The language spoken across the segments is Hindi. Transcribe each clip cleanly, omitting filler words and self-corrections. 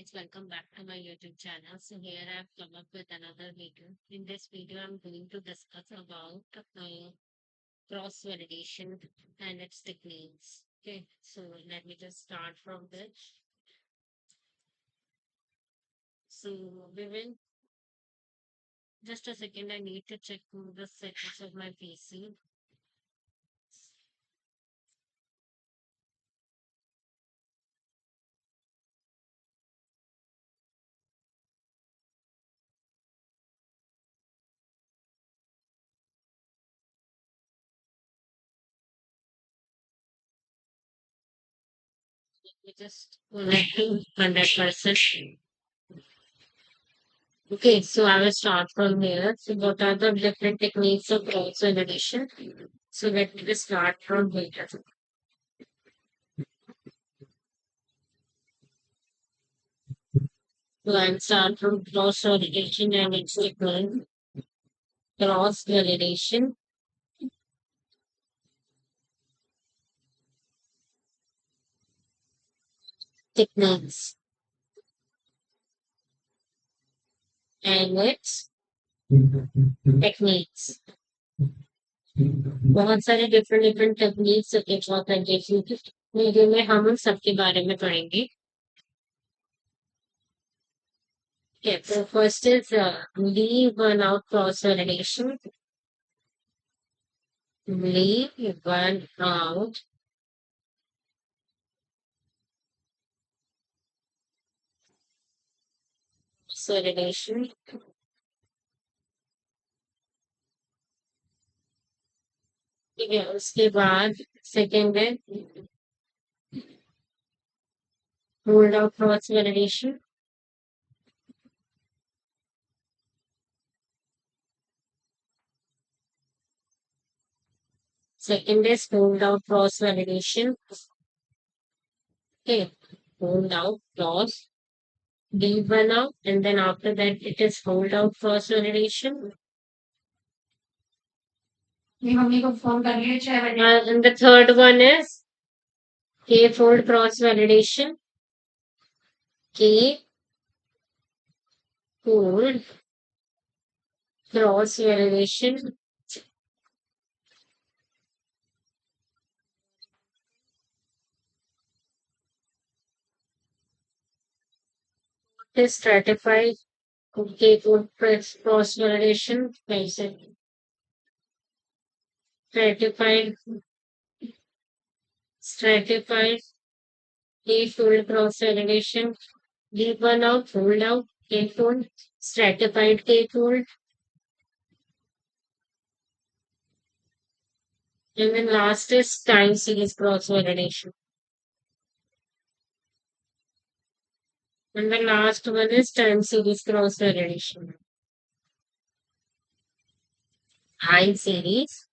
guys, welcome back to my YouTube channel. So here I've come up with another video. In this video, I'm going to discuss about cross validation and its techniques. Okay, so let me just start from this. So we will just a second. I need to check the settings of my PC. We just connect to 100%. Okay, so I will start from here. So what are the different techniques of cross validation? So let me just start from here. So I'll start from cross validation and its technique. Cross validation techniques and its techniques. बहुत सारे डिफरेंट डिफरेंट टेक्निक्स के ऑथेंटिकेशन वीडियो में हम उन सबके बारे में पढ़ेंगे. Okay, so first is leave one out cross validation. Leave one out validation. ठीक है, उसके बाद सेकेंड है ruled out cross validation. Second is ruled out cross validation. Okay, ruled out cross. Leave one out, and then after that it is ruled out cross validation. And the third one is k-fold cross validation. K-fold cross validation. Is stratified k-fold cross validation. Stratified stratified k-fold cross validation. Leave one out, fold out, k-fold, stratified k-fold. And then last is time series cross validation. And the last one is time series cross validation. Time series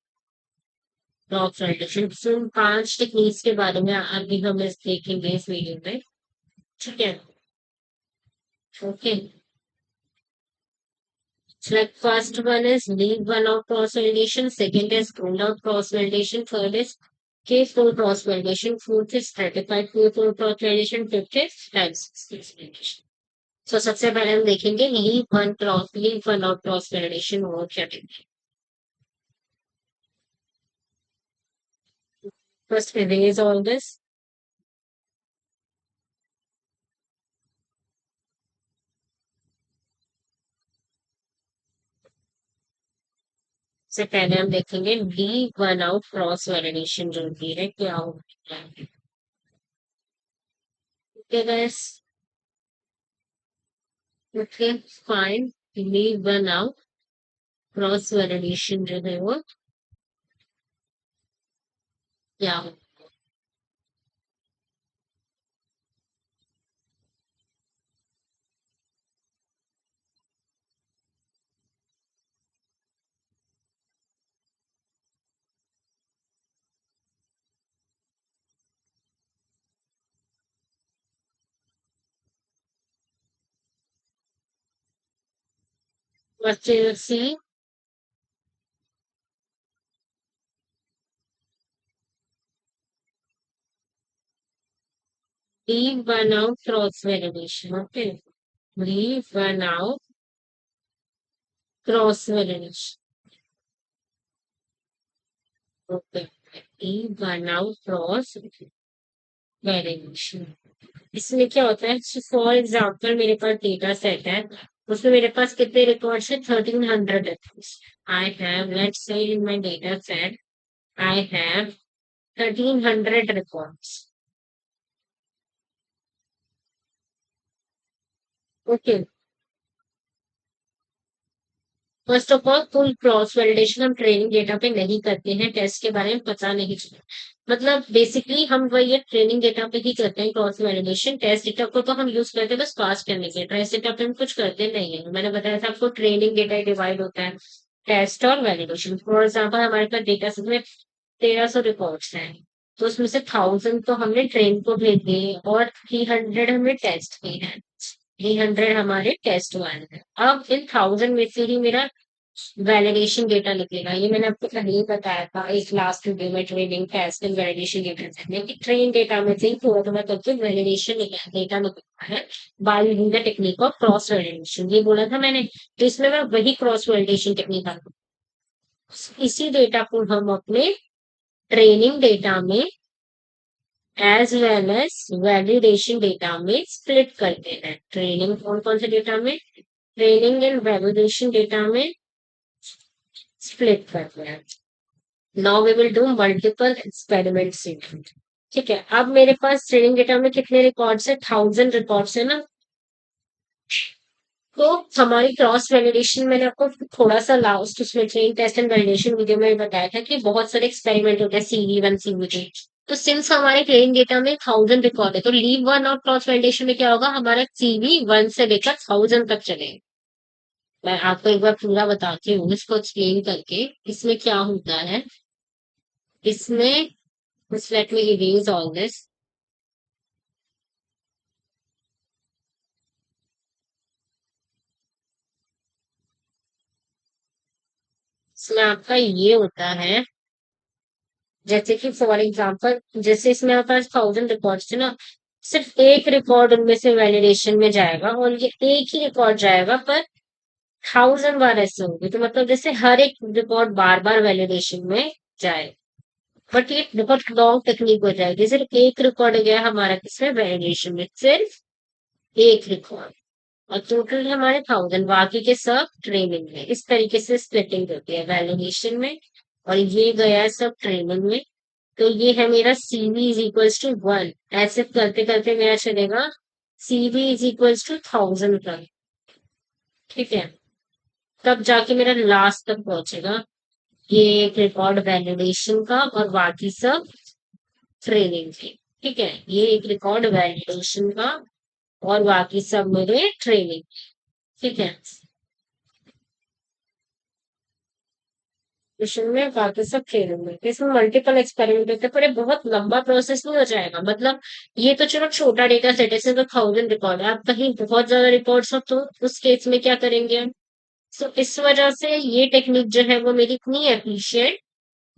cross validation. So in 5 techniques के बारे में अभी हम इस देखेंगे इस वीडियो में. ठीक है. Okay. So like first one is leave one out cross validation. Second is rule out cross validation. Third is k-fold cross validation. Fourth is stratified k-fold cross validation. Fifth is time series validation. So सबसे पहले हम देखेंगे leave one out cross validation वो क्या है. First erase all this. से पहले हम देखेंगे leave one out cross validation जो होती है क्या होता है. Okay guys. Okay, fine. Leave one out cross validation जो है वो क्या होता है. What do you see? leave one out cross validation. Okay. Leave one out cross validation. Okay. Leave one out cross validation. इसमें क्या होता है, फॉर एग्जाम्पल मेरे पास डेटा सेट है, उसमें मेरे पास कितने रिकॉर्ड्स है, 1300 records. I have, let's say in my data set I have 1300 records. Okay. First of all full cross validation हम ट्रेनिंग डेटा पे नहीं करते हैं, टेस्ट के बारे में पता नहीं चलता। मतलब बेसिकली हम वही ट्रेनिंग डेटा पे ही करते हैं क्रॉस वैलिडेशन। टेस्ट डेटा को तो हम यूज करते हैं बस पास करने के, टेस्ट डेटा पे हम कुछ करते नहीं है। मैंने बताया था आपको ट्रेनिंग डेटा डिवाइड होता है टेस्ट और वैलिडेशन। फॉर एग्जाम्पल हमारे पास डेटा सेट में 1300 रिकॉर्ड्स हैं, तो उसमें से 1000 तो हमने ट्रेन को भेज दिए और 300 हमने टेस्ट किए हैं। 300 हमारे टेस्ट वाले हैं। अब इन 1000 में से ही मेरा वैलिडेशन डेटा निकलेगा। ये मैंने आपको पहले ही बताया था एक लास्ट वीडियो में, training test and validation data में कि ट्रेन डेटा में से ही थोड़ा थोड़ा करके वैलिडेशन डेटा निकलता है by using the technique of cross validation. ये बोला था मैंने, तो इसमें मैं वही क्रॉस वैलिडेशन टेक्निक आती हूँ। इसी डेटा को हम अपने ट्रेनिंग डेटा में as well as validation data में स्प्लिट करते हैं। ट्रेनिंग कौन कौन से डेटा में, ट्रेनिंग एंड वैलिडेशन डेटा में स्प्लिट करते हैं। Now we will do multiple experiments. ठीक है, अब मेरे पास ट्रेनिंग डेटा में कितने रिकॉर्ड्स है, 1000 रिकॉर्ड्स है ना। तो हमारी क्रॉस वैलिडेशन मैंने आपको थोड़ा सा लास्ट उसमें train test and validation video में बताया था कि बहुत सारे एक्सपेरिमेंट होते हैं, CV1 CV2। तो सिंस हमारे ट्रेनिंग डेटा में 1000 रिकॉर्ड है, तो लीव वन और क्रॉस वैलिडेशन में क्या होगा, हमारा CV1 से लेकर 1000 तक चलेगा। मैं आपको एक बार पूरा बताती हूँ इसको एक्सप्लेन करके। इसमें क्या होता है, इसमें just let me erase all this। इसमें आपका ये होता है, जैसे कि फॉर एग्जांपल जैसे इसमें हमारे पास 1000 रिकॉर्ड्स थे ना, सिर्फ एक रिकॉर्ड उनमें से वैलिडेशन में जाएगा और ये एक ही रिकॉर्ड जाएगा, पर 1000 बार ऐसे होंगे, तो मतलब जैसे हर एक रिकॉर्ड बार बार वैलिडेशन में जाए। बट ये बहुत लॉन्ग टेक्निक हो जाएगी। सिर्फ एक रिकॉर्ड गया हमारा किसमें, वैलिडेशन में, सिर्फ एक रिकॉर्ड। और टोटल हमारे 1000, बाकी के सब ट्रेनिंग में। इस तरीके से स्प्लिटिंग होती है वैलिडेशन में, और ये गया है सब ट्रेनिंग में। तो ये है मेरा CV इज इक्वल्स टू 1। ऐसे करते करते मेरा चलेगा CV इज इक्वल्स टू 1000 तक। ठीक है, तब जाके मेरा लास्ट तक पहुंचेगा ये एक रिकॉर्ड वैलिडेशन का और बाकी सब ट्रेनिंग के। ठीक है, ये एक रिकॉर्ड वैलिडेशन का और बाकी सब मेरे ट्रेनिंग। ठीक है, मिशन में बाकी सब ट्रेनिंग में। इसमें मल्टीपल एक्सपेरिमेंट होते हैं, पर ये बहुत लंबा प्रोसेस नहीं हो जाएगा। मतलब ये तो चलो छोटा डेटा सेट है, इसमें तो 1000 रिकॉर्ड है। आप कहीं बहुत ज्यादा रिकॉर्ड्स हो तो उस केस में क्या करेंगे हम। तो इस वजह से ये टेक्निक जो है वो मेरी इतनी एफिशिएंट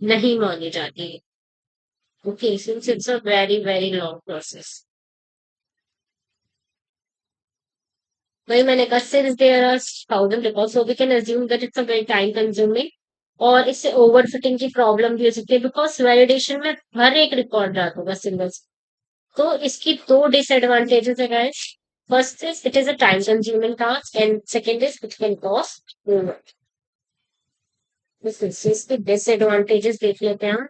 नहीं मानी जाती है। Okay, since it's a very very long process. वही मैंने कहा, since there are 1000 records, so we can assume that it's a very time consuming. और इससे ओवरफिटिंग की प्रॉब्लम भी हो सकती है, बिकॉज वैलिडेशन में हर एक रिकॉर्ड रहा होगा सिंगल। तो इसकी दो डिसएडवांटेजेस है guys. First is it is a time consuming task, and second is it can cost over. इसकी डिसएडवांटेजेस देख लेते हैं हम।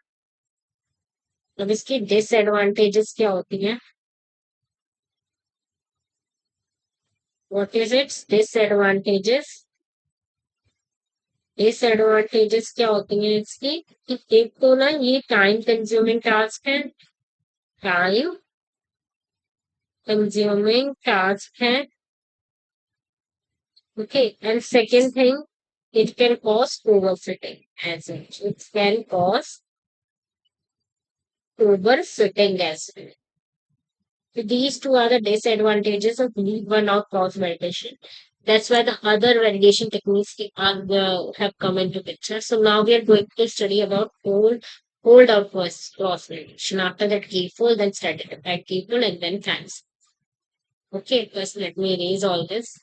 अब इसकी डिसएडवांटेजेस क्या होती है, what is it's disadvantages. Disadvantages क्या होती है इसकी, कि एक तो ना ये टाइम कंज्यूमिंग टास्क है, टाइम कंज्यूमिंग टास्क है। Okay, and second thing, it can cause overfitting as well. It can cause overfitting as well. So these two are the disadvantages of leave one out cross validation. That's why the other validation techniques have come into picture. So now we are going to study about whole Hold out first cross validation. After that, keyfold, then static keyfold, and then thanks. Okay, first let me erase all this.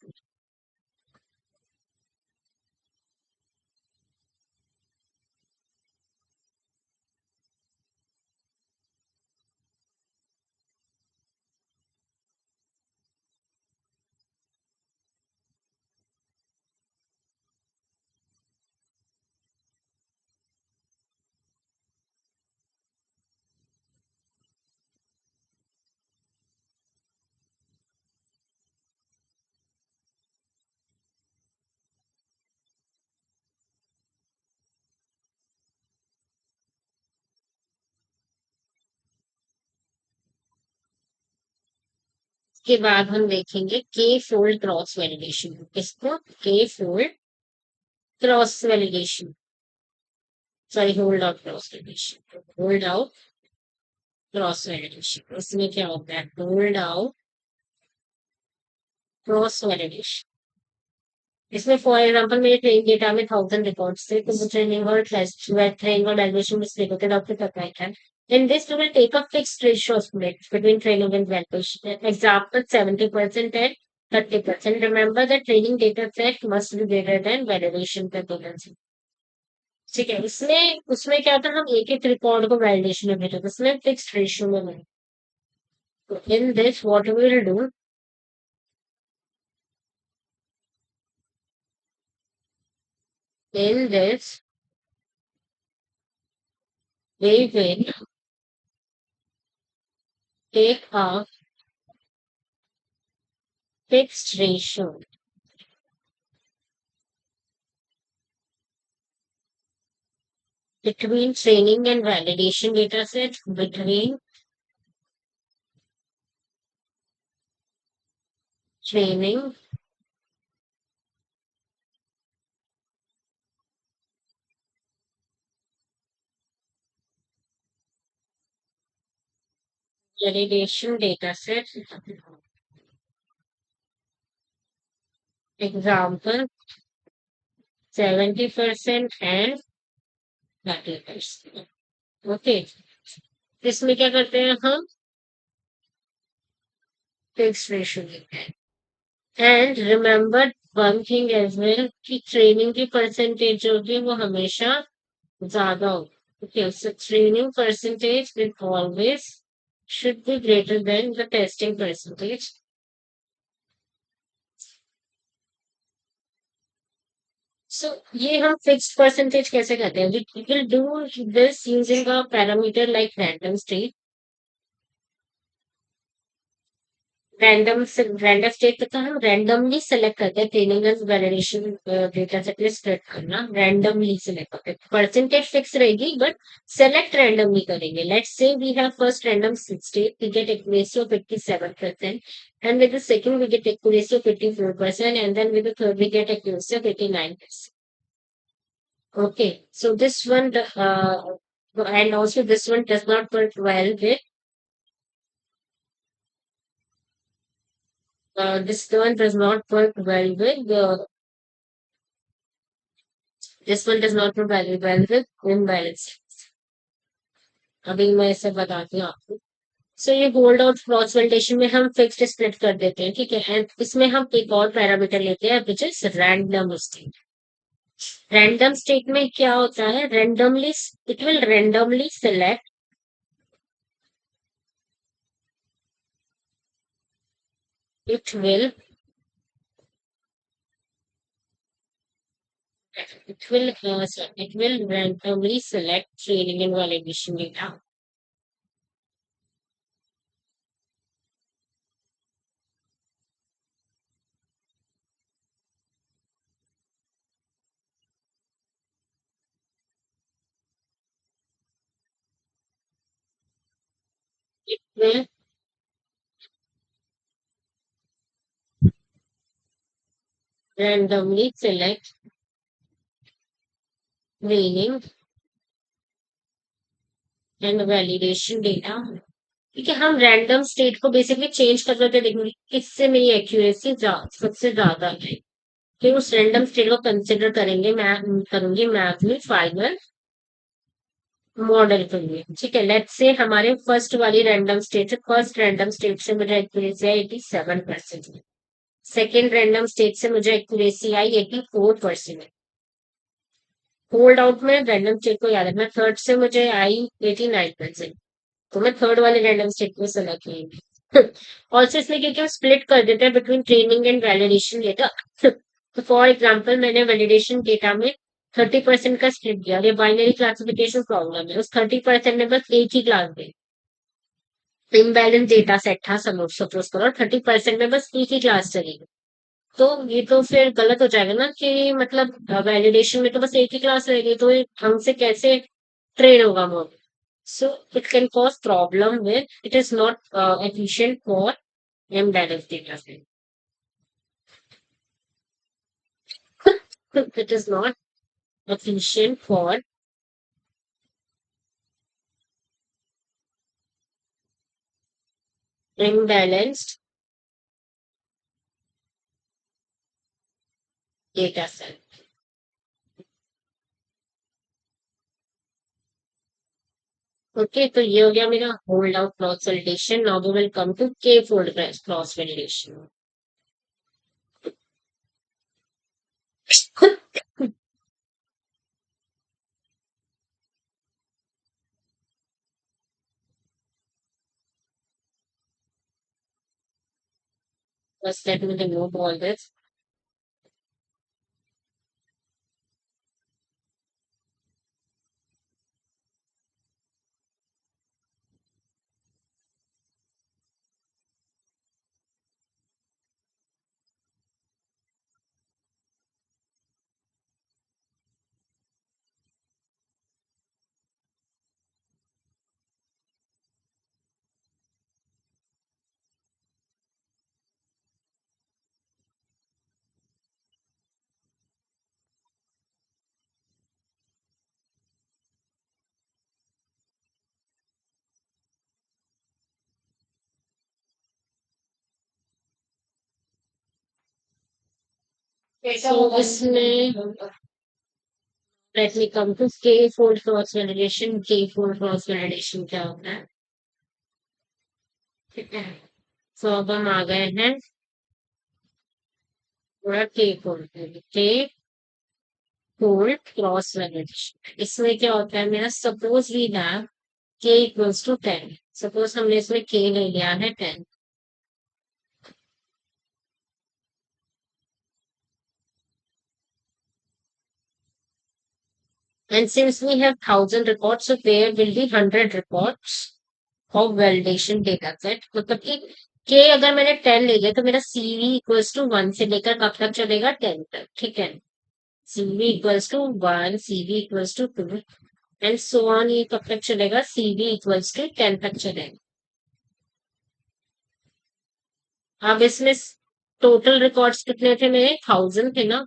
उसके बाद हम देखेंगे के फोल्ड क्रॉस वैलिडेशन। इसको के fold cross validation, sorry hold out cross validation, hold out cross validation. इसमें क्या होता है? Hold out cross validation. इसमें फॉर एग्जांपल मेरे ट्रेनिंग डेटा में 1000 रिकॉर्ड्स थे, तो वो ट्रेनिंग और ट्रेनिंग और वैलिडेशन मिस्टेक होते थे, आपको पता ही था। In this, we will take a fixed ratio of split between training and validation. Example 70% and 30%. Remember that training data set must be greater than validation का data set. ठीक है, इसमें उसमें क्या था, हम एक एक रिकॉर्ड को वैलिडेशन में भेजते थे, इसमें फिक्स्ड रेशियो में नहीं। तो in this what we will do, in this we will take a fixed ratio between training and validation data set, between training validation data set. Example 70% and 30%. Okay, इसमें क्या करते हैं हम? फिक्स रेशियो लेते हैं। And remember one thing as well कि ट्रेनिंग की परसेंटेज जो होगी वो हमेशा ज्यादा होगी। Okay, so training percentage will always should be greater than the testing percentage. So ये हम fixed percentage कैसे कहते हैं? We will do this using a parameter like random state. Random state का हम रैंडमली सेलेक्ट करते हैं, training and validation data set में सेलेक्ट करना रैंडमली सेलेक्ट करते हैं। परसेंटेज फिक्स रहेगी बट सेलेक्ट रैंडमली करेंगे। Let's say we have first random state, we get accuracy of 87% and with the second we get accuracy of 84% and then with the third we get accuracy of 89%. Okay, so this one and also this one does not work well with this one does not work well with this one does not work well with imbalance. अभी मैं इसे बताती हूँ आपको। सो ये होल्ड और क्रॉस वैलिडेशन में हम फिक्स्ड स्प्लिट कर देते हैं, ठीक है। एंड इसमें हम एक और पैरामीटर लेते हैं which is random state. Random state में क्या होता है? Randomly it will randomly select it will it will randomly select training and validation data. It will randomly select training and validation data। ठीक है, हम रैंडम स्टेट को बेसिकली चेंज कर करके देखेंगे किससे मेरी एक्यूरेसी सबसे ज्यादा है। फिर उस रैंडम स्टेट को कंसिडर करेंगे, मैं करूंगी मैथ में फाइनल मॉडल के लिए। ठीक है, लेट्स से हमारे फर्स्ट वाली रैंडम स्टेट से, फर्स्ट रैंडम स्टेट से मुझे एक्यूरेसी आई 87%। सेकेंड रैंडम स्टेट से मुझे एक्यूरेसी आई 84%। होल्ड आउट में रैंडम स्टेट को याद रखना, थर्ड से मुझे आई 89%। तो मैं थर्ड वाले रैंडम स्टेट को सेलेक्ट करूंगी। ऑल्सो इसमें क्योंकि हम स्प्लिट कर देते हैं between training and validation data, तो फॉर एग्जाम्पल मैंने वैलिडेशन डेटा में 30% का स्प्लिट दिया, ये बाइनरी क्लासिफिकेशन प्रॉब्लम है, उस 30% में बस एक ही क्लास दी, इम्बैलेंस डेटा सेट था सपोज करो, और 30% में बस एक ही क्लास चलेगी। तो ये तो फिर गलत हो जाएगा ना, कि मतलब वैलिडेशन में तो बस एक ही क्लास रहेगी, तो ये हमसे कैसे ट्रेन होगा model. So it can cause problem with it is not efficient for imbalance data set. It is not efficient for imbalanced data set. Okay, तो ये हो गया मेरा hold out cross validation. Now we will come to K fold cross validation. First, let me remove all this. So इसमें let me come to K fold cross validation. K fold cross validation क्या होता है? ठीक है, तो अब हम आ गए हैं थोड़ा के फोल्ड, के फोल्ड क्रॉस वैलिडेशन। इसमें क्या होता है मेरा, सपोज वी हैव के इक्वल्स टू 10। सपोज हमने इसमें के ले लिया है 10, and since we have 1,000 records, so there will be 100 records of validation data set। मतलब कि के अगर मैंने 10 ले लिया तो मेरा सीवी इक्वल्स टू 1 से लेकर कब तक चलेगा, 10 तक। ठीक है, CV equals to 1, CV equals to 2 and so on, ये कब तक चलेगा, सीवी इक्वल्स टू 10 तक चलेगा। अब इसमें टोटल रिकॉर्ड्स कितने थे मेरे, 1,000 थे ना।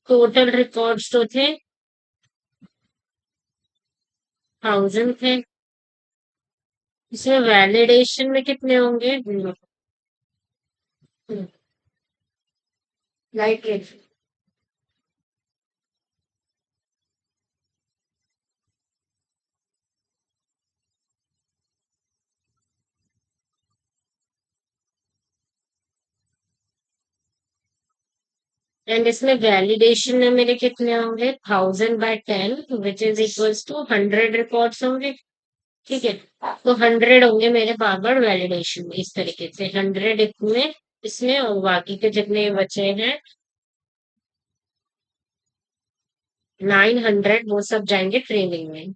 टोटल रिकॉर्ड्स तो थे 1,000 थे। इसमें वैलिडेशन में कितने होंगे, लाइक एंड इसमें वैलिडेशन में मेरे कितने होंगे, 1,000/10 which is equals to 100 records होंगे। ठीक है, तो 100 होंगे मेरे बार बार वैलिडेशन में, इस तरीके से 100 इसमें, इसमें और बाकी के जितने बचे हैं 900 वो सब जाएंगे ट्रेनिंग में।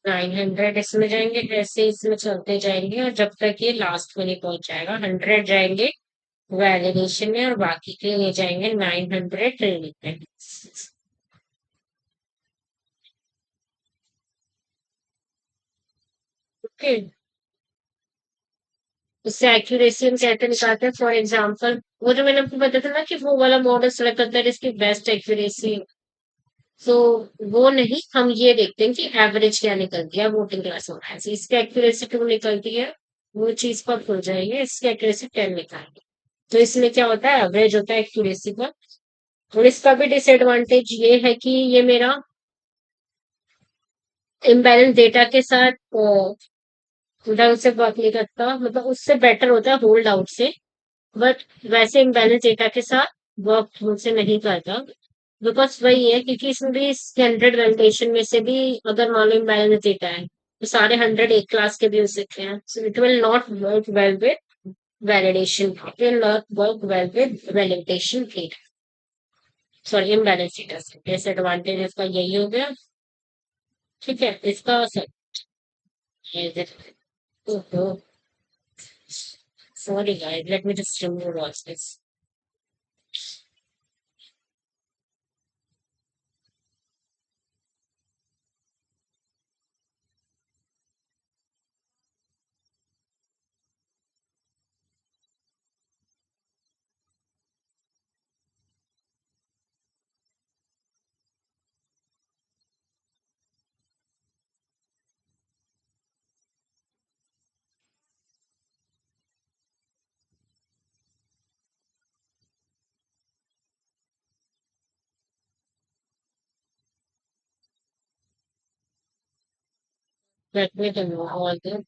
900 इसमें जाएंगे, ऐसे इसमें चलते जाएंगे, और जब तक ये लास्ट में नहीं पहुंच जाएगा, 100 जाएंगे वैलिडेशन में और बाकी के ले जाएंगे 900 ट्रेनिंग में। ओके, उससे एक्यूरेसी हम कैसे निकालते हैं, फॉर एग्जाम्पल वो जो मैंने आपको बताया था ना कि वो वाला मॉडल सेलेक्ट करता है जिसकी बेस्ट एक्यूरेसी, तो वो नहीं, हम ये देखते हैं कि एवरेज क्या निकलती है, वोटिंग क्लास होना है, इसकी एक्यूरेसी 2 निकलती है। वो चीज पर खुल जाएगी, इसकी एक्यूरेसी 10 लिखा है। तो इसमें क्या होता है, एवरेज होता है एक्यूरेसी का। और इसका भी डिसएडवांटेज ये है कि ये मेरा इम्बैलेंस डेटा के साथ ढंग से वर्क नहीं करता, मतलब उससे बेटर होता है होल्ड आउट से। बट वैसे इम्बैलेंस डेटा के साथ वर्क मुझसे नहीं करता। बिकॉज वही है, क्योंकि इसमें भी 100 वैलिडेशन में से भी अगर मान लो इम्बैलेंस डेटा है तो सारे 100 एक क्लास के भी हो सकते हैं, so it will not work well with validation, it will not work well with validation data, sorry imbalance data से। डिसएडवांटेज इसका यही हो गया। ठीक है, इसका sorry guys, let me just remove all this. Let me remove all this.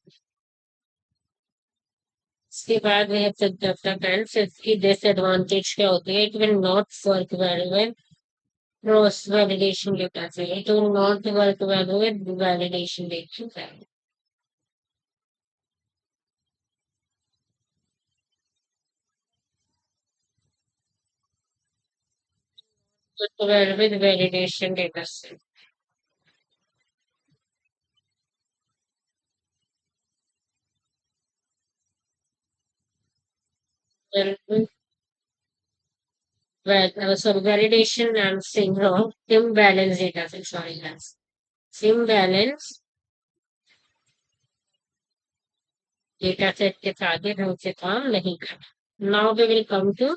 इसके बाद we have the friends, इसकी डिसएडवांटेज क्या होती है, it will not work well with cross validation data से, it will not work well with validation data, well with validation data से। Sorry validation I am saying wrong, imbalance data से, sorry guys, imbalance data set के साथ ही ढंग से काम नहीं करता। Now we will come to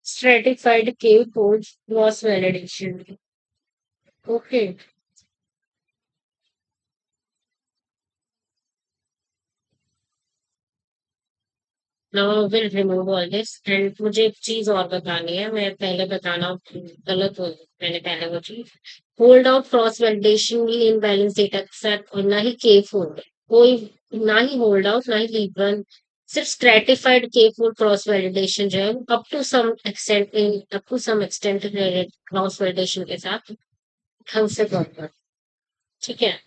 stratified K code cross validation. Okay. Now will remove all this. And मुझे एक चीज और बतानी है, मैं पहले बताना गलत हो, मैंने पहले वो चीज होल्ड आउट क्रॉस वैलिडेशन भी इन बैलेंस डेटा के साथ, और ना ही के फोल्ड, कोई ना ही होल्ड आउट ना ही लीव वन, सिर्फ stratified K fold cross validation जो है up to some extent, up to some extent cross validation के साथ ढंग से करता है। ठीक है,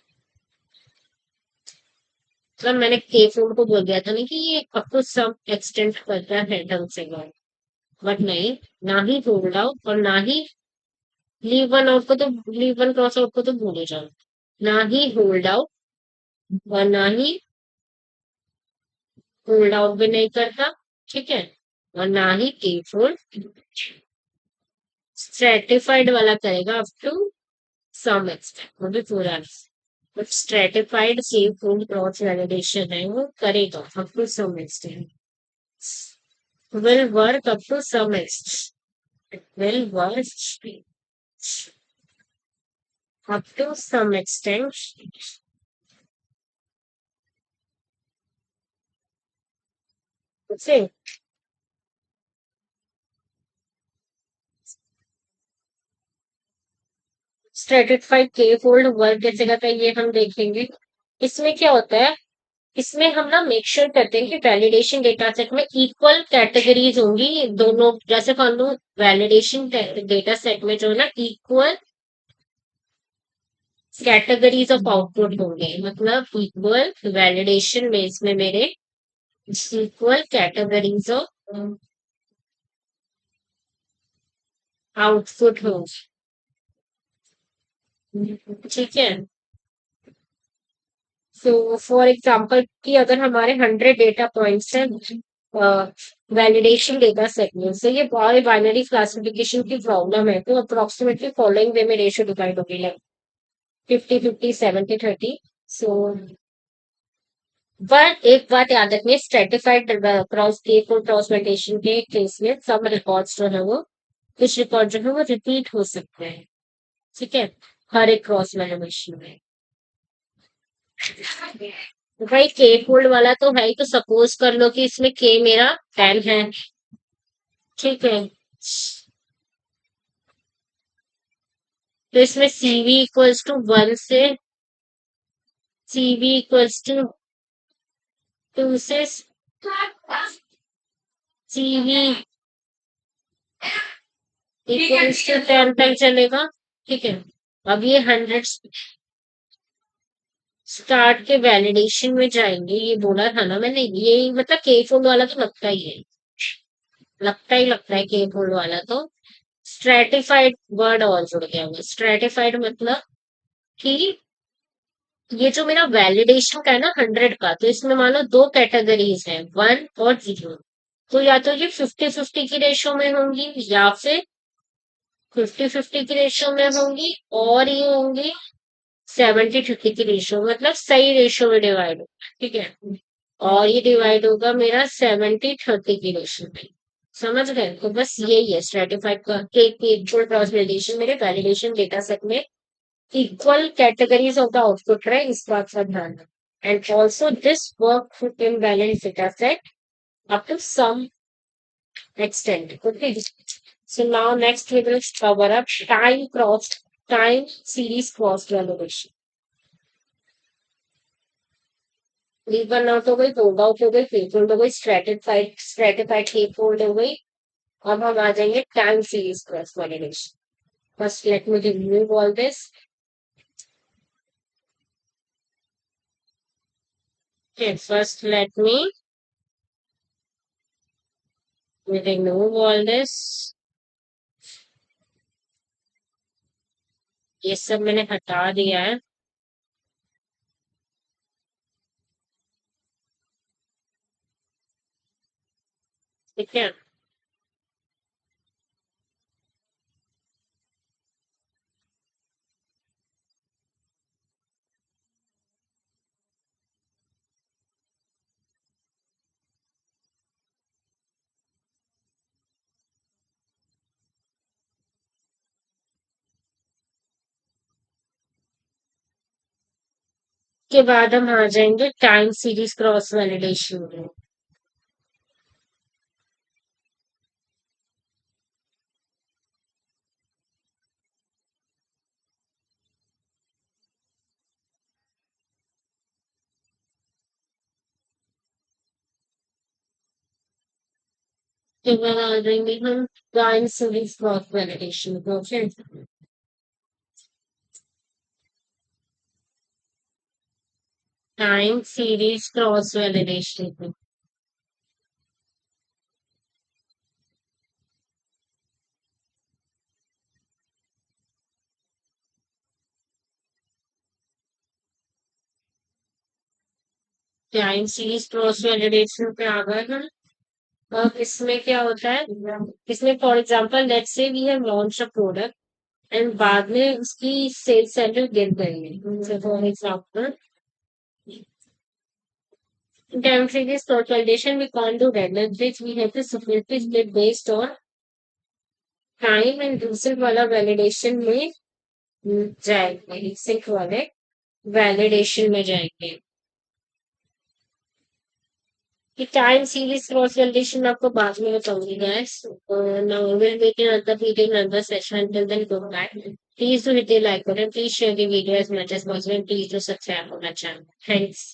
मतलब मैंने के फोल्ड को बोल दिया था ना कि ये अप टू सम एक्सटेंट करता है ढंग से, बट नहीं, ना ही होल्ड आउट और ना ही लीव वन आउट को, तो लीव वन क्रॉस आउट को तो भूल जाओ, ना ही होल्ड आउट और ना ही होल्ड आउट भी नहीं करता। ठीक है, और ना ही के फोल्ड, स्ट्रेटिफाइड वाला करेगा अप टू सम एक्सटेंट, वो भी पूरा, but stratified K fold cross validation है वो करेगा up to some extent, will work up to some extent, will work up to some extent, से स्ट्रेटिफाइड के फोल्ड वर्क कैसे करता है ये हम देखेंगे। इसमें क्या होता है, इसमें हम ना मेक श्योर करते हैं कि वैलिडेशन डेटा सेट में इक्वल कैटेगरीज होंगी दोनों, जैसे मान लो वैलिडेशन डेटा सेट में जो है ना इक्वल कैटेगरीज ऑफ आउटपुट होंगे, मतलब इक्वल वैलिडेशन में इसमें मेरे इक्वल कैटेगरीज ऑफ आउटपुट होंगे। ठीक है, सो फॉर एग्जांपल कि अगर हमारे 100 डेटा पॉइंट्स हैं वैलिडेशन डेटा सेट में, से ये बाइनरी क्लासिफिकेशन की प्रॉब्लम है, तो अप्रोक्सीमेटली फॉलोइंग वे में रेशियो डिवाइड होगी, लाइक 50-50, 70-30। सो पर एक बात याद रखनी, स्ट्रेटिफाइड क्रॉस के फुल क्रॉस वैलिडेशन के केस में सब रिकॉर्ड्स जो है वो, कुछ रिकॉर्ड जो है वो रिपीट हो सकते हैं। ठीक है, हर एक क्रॉस वैलिडेशन में। तो भाई के फोल्ड वाला तो है ही, तो सपोज कर लो कि इसमें के मेरा 10 है। ठीक है, तो इसमें सीवी इक्वल्स टू 1 से, सीवी इक्वल्स टू 2 से, सीवी इक्वल्स टू 10 तक चलेगा। ठीक है, अब ये 100 स्टार्ट के वैलिडेशन में जाएंगे, ये बोला था ना मैंने, ये मतलब के फोल्ड वाला तो लगता ही है, लगता है के फोल्ड वाला तो। स्ट्रेटिफाइड वर्ड और जुड़ गया हुआ, स्ट्रेटिफाइड मतलब कि ये जो मेरा वैलिडेशन का है ना 100 का, तो इसमें मान लो दो कैटेगरीज है, 1 और 0। तो या तो ये 50-50 की रेशो में होंगी, या फिर 50-50 की रेशो में होंगी, और ये होंगी 70-30 की रेशो, मतलब सही रेशो में डिवाइड होगा। ठीक है, और ये डिवाइड होगा मेरा 70-30 की रेशो में। समझ गए? तो बस यही है स्ट्रेटिफाइड का, एक क्रॉस वैलिडेशन मेरे वैलिडेशन डेटा सेट में equal categories of the output tray is what for done. And also this work in balance data set up to some extent. Okay. So now next we will cover up time series cross validation. Leave one out हो गई, फोल्ड आउट हो गई, फिर फोल्ड हो गई, स्ट्रेटिफाइड ही फोल्ड हो गई। अब हम आ जाएंगे time series cross validation. First let me remove all this. Okay, first let me remove all this। ये सब मैंने हटा दिया है। ठीक है, के बाद हम आ जाएंगे टाइम सीरीज क्रॉस वैलिडेशन में। के बाद आ जाएंगे हम टाइम सीरीज क्रॉस वैलिडेशन को। फिर टाइम सीरीज क्रॉस वैलिडेशन को, टाइम सीरीज क्रॉस वैलिडेशन पे आ गए हम। अब इसमें क्या होता है, इसमें for example let's say we have launch a product and बाद में उसकी सेल्स वैल्यू गिर गई है, for example in time series cross validation we can't do random bits, we have to separately split based on time and दूसरे वाला वैलिडेशन में जाएंगे, सिंक वाले वैलिडेशन में जाएंगे। कि टाइम सीरीज क्रॉस वैलिडेशन आपको बाद में बताऊंगी guys. Now will make another video in another session, until then goodbye। Please do hit the like button, please share the video as much as possible, and please do subscribe on my channel। Thanks।